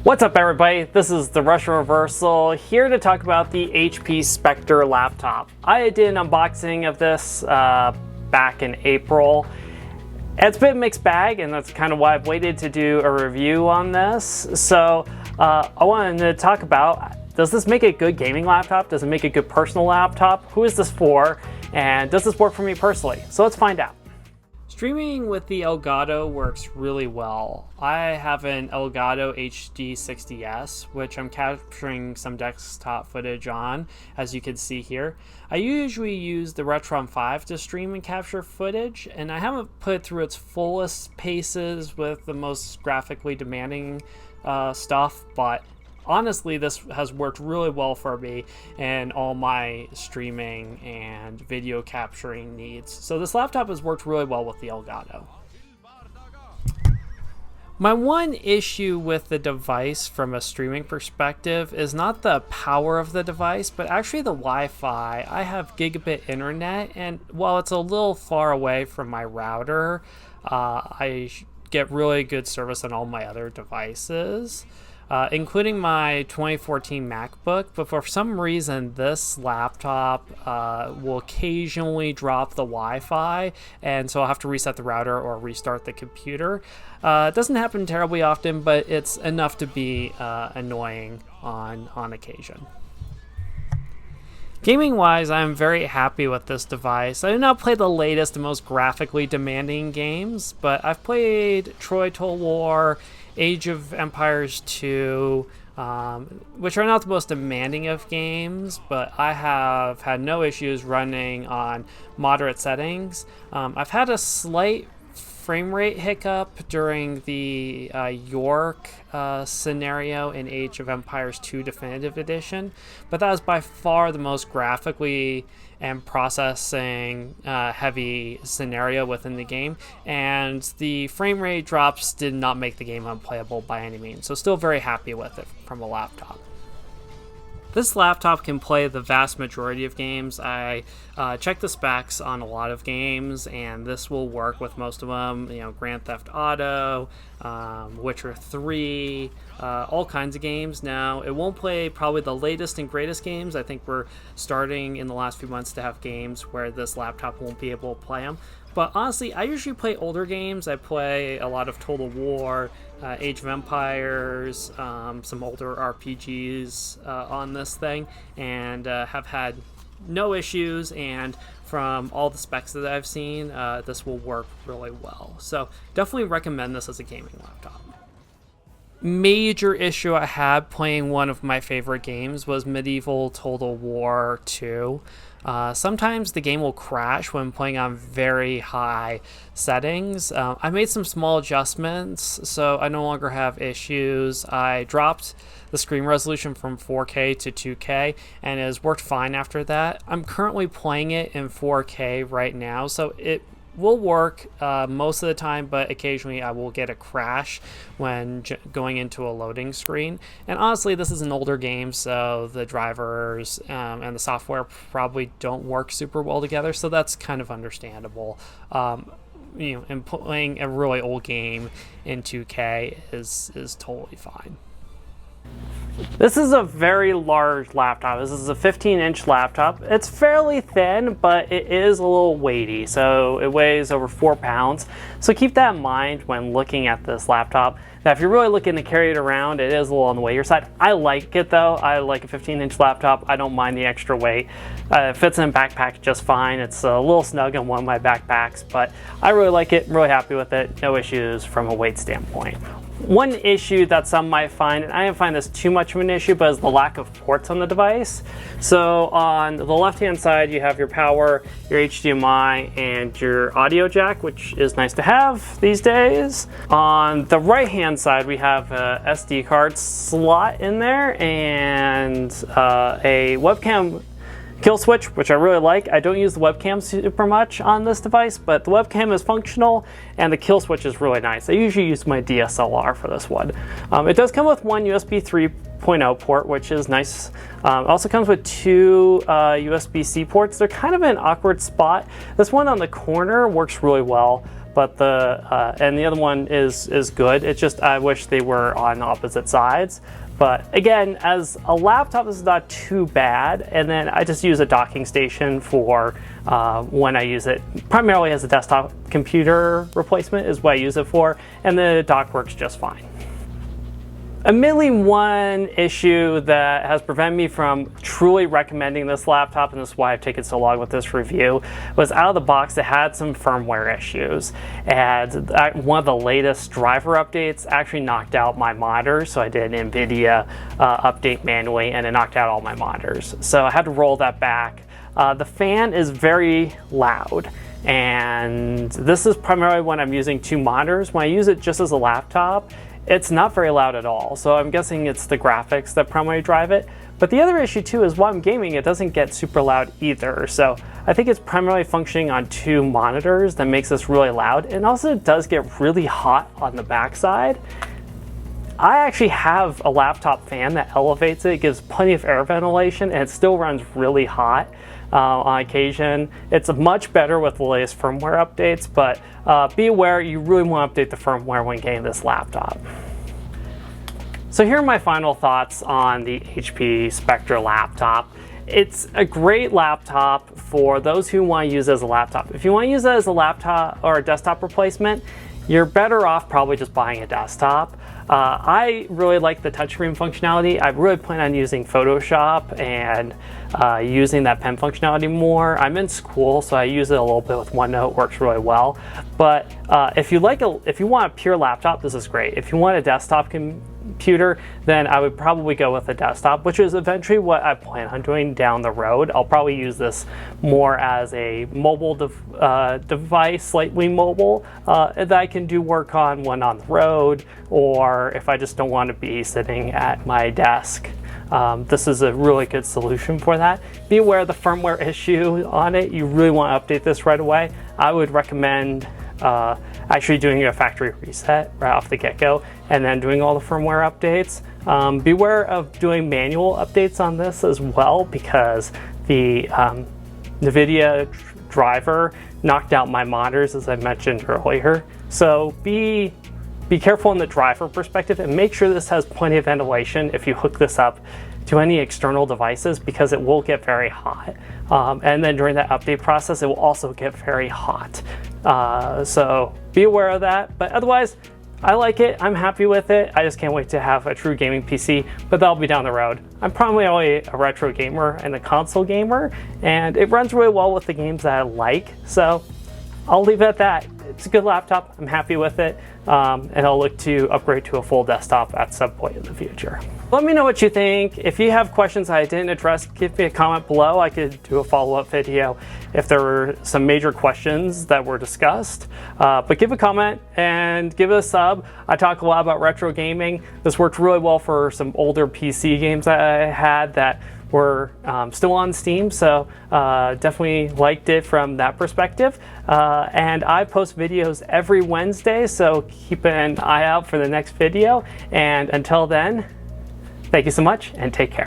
What's up everybody, this is the Russian Reversal here to talk about the HP Spectre laptop. I did an unboxing of this back in April. It's a bit mixed bag, and that's kind of why I've waited to do a review on this. So I wanted to talk about, does this make a good gaming laptop? Does it make a good personal laptop? Who is this for? And does this work for me personally? So let's find out. Streaming with the Elgato works really well. I have an Elgato HD60S, which I'm capturing some desktop footage on, as you can see here. I usually use the Retron 5 to stream and capture footage, and I haven't put it through its fullest paces with the most graphically demanding stuff, but honestly, this has worked really well for me and all my streaming and video capturing needs. So this laptop has worked really well with the Elgato. My one issue with the device from a streaming perspective is not the power of the device, but actually the Wi-Fi. I have gigabit internet, and while it's a little far away from my router, I get really good service on all my other devices. Including my 2014 MacBook, but for some reason this laptop will occasionally drop the Wi-Fi, and so I'll have to reset the router or restart the computer. It doesn't happen terribly often, but it's enough to be annoying on occasion. Gaming wise, I'm very happy with this device. I do not play the latest and most graphically demanding games, but I've played Troy Total War, Age of Empires 2, which are not the most demanding of games, but I have had no issues running on moderate settings. I've had a slight frame rate hiccup during the York scenario in Age of Empires 2 Definitive Edition, but that was by far the most graphically and processing heavy scenario within the game, and the frame rate drops did not make the game unplayable by any means, so still very happy with it from a laptop. This laptop can play the vast majority of games. I checked the specs on a lot of games, and this will work with most of them. You know, Grand Theft Auto, Witcher 3, all kinds of games. Now, it won't play probably the latest and greatest games. I think we're starting in the last few months to have games where this laptop won't be able to play them. But honestly, I usually play older games. I play a lot of Total War, Age of Empires, some older RPGs on this thing, and have had no issues, and from all the specs that I've seen, this will work really well. So definitely recommend this as a gaming laptop. Major issue I had playing one of my favorite games was Medieval Total War 2. Sometimes the game will crash when playing on very high settings. I made some small adjustments, so I no longer have issues. I dropped the screen resolution from 4K to 2K, and it has worked fine after that. I'm currently playing it in 4K right now, so it will work most of the time, but occasionally I will get a crash when going into a loading screen. And honestly, this is an older game, so the drivers and the software probably don't work super well together, so that's kind of understandable. You know, and playing a really old game in 2K is totally fine. This is a very large laptop. This is a 15-inch laptop. It's fairly thin, but it is a little weighty, so it weighs over 4 pounds. So keep that in mind when looking at this laptop. Now, if you're really looking to carry it around, it is a little on the weightier side. I like it though. I like a 15-inch laptop. I don't mind the extra weight. It fits in a backpack just fine. It's a little snug in one of my backpacks, but I really like it. I'm really happy with it. No issues from a weight standpoint. One issue that some might find, and I didn't find this too much of an issue, but is the lack of ports on the device. So on the left-hand side, you have your power, your HDMI, and your audio jack, which is nice to have these days. On the right-hand side, we have a SD card slot in there and a webcam kill switch, which I really like. I don't use the webcam super much on this device, but the webcam is functional and the kill switch is really nice. I usually use my DSLR for this one. It does come with one USB 3.0 port, which is nice. It also comes with two USB-C ports. They're kind of in an awkward spot. This one on the corner works really well, but and the other one is good. It's just I wish they were on opposite sides. But again, as a laptop, this is not too bad. And then I just use a docking station for when I use it, primarily as a desktop computer replacement is what I use it for, and the dock works just fine. Admittedly, one issue that has prevented me from truly recommending this laptop, and this is why I've taken so long with this review, was out of the box it had some firmware issues. And one of the latest driver updates actually knocked out my monitors, so I did an NVIDIA update manually, and it knocked out all my monitors. So I had to roll that back. The fan is very loud, and this is primarily when I'm using two monitors. When I use it just as a laptop, it's not very loud at all, so I'm guessing it's the graphics that primarily drive it. But the other issue too is while I'm gaming, it doesn't get super loud either. So I think it's primarily functioning on two monitors that makes this really loud. And also it does get really hot on the backside. I actually have a laptop fan that elevates it. It gives plenty of air ventilation, and it still runs really hot on occasion. It's much better with the latest firmware updates, but be aware you really want to update the firmware when getting this laptop. So here are my final thoughts on the HP Spectre laptop. It's a great laptop for those who want to use it as a laptop. If you want to use it as a laptop or a desktop replacement, you're better off probably just buying a desktop. I really like the touchscreen functionality. I really plan on using Photoshop and using that pen functionality more. I'm in school, so I use it a little bit with OneNote. It works really well. But if you want a pure laptop, this is great. If you want a desktop computer, then I would probably go with a desktop, which is eventually what I plan on doing down the road. I'll probably use this more as a mobile device, slightly mobile, that I can do work on when on the road, or if I just don't want to be sitting at my desk. This is a really good solution for that. Be aware of the firmware issue on it. You really want to update this right away. I would recommend actually doing a factory reset right off the get-go and then doing all the firmware updates. Beware of doing manual updates on this as well, because the NVIDIA driver knocked out my monitors, as I mentioned earlier. So be careful in the driver perspective, and make sure this has plenty of ventilation if you hook this up to any external devices, because it will get very hot. And then during that update process, it will also get very hot. So be aware of that. But otherwise, I like it. I'm happy with it. I just can't wait to have a true gaming PC, but that'll be down the road. I'm primarily a retro gamer and a console gamer, and it runs really well with the games that I like. So I'll leave it at that. It's a good laptop. I'm happy with it, and I'll look to upgrade to a full desktop at some point in the future. Let me know what you think. If you have questions I didn't address, give me a comment below. I could do a follow-up video if there were some major questions that were discussed. But give a comment and give it a sub. I talk a lot about retro gaming. This worked really well for some older PC games that I had that were still on Steam, so definitely liked it from that perspective. And I post videos every Wednesday, so keep an eye out for the next video. And until then, thank you so much and take care.